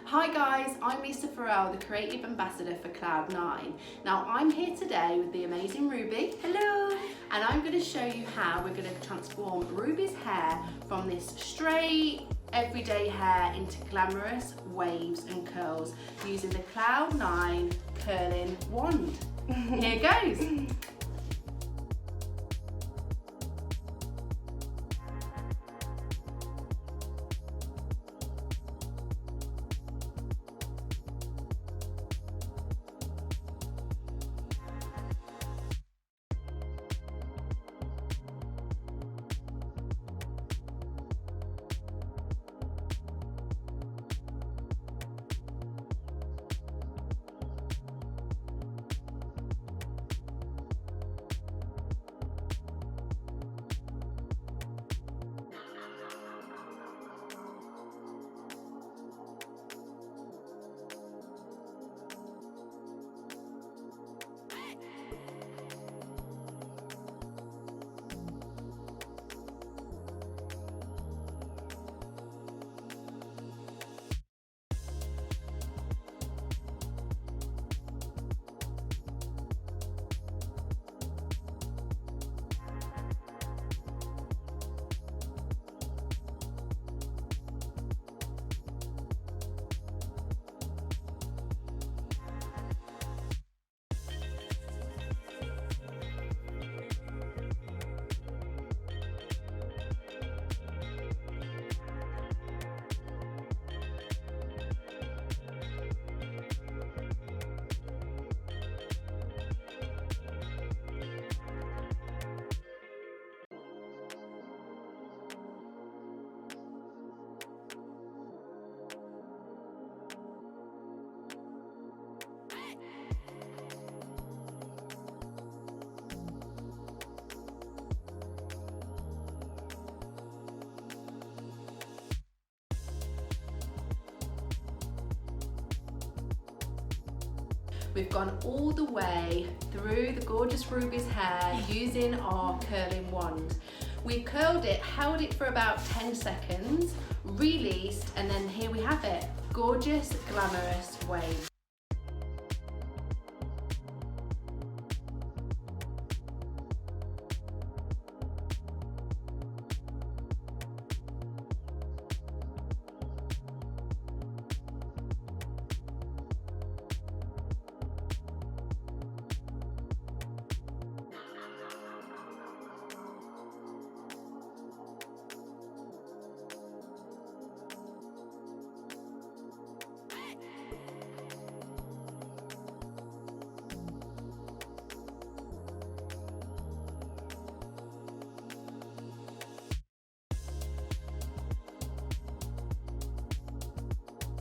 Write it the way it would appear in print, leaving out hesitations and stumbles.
Hi guys, I'm Mr. Farrell, the Creative Ambassador for Cloud9. Now I'm here today with the amazing Ruby. Hello! And I'm going to show you how we're going to transform Ruby's hair from this straight, everyday hair into glamorous waves and curls using the Cloud9 curling wand. Here goes! We've gone all the way through the gorgeous Ruby's hair using our curling wand. We've curled it, held it for about 10 seconds, released, and then here we have it. Gorgeous, glamorous waves.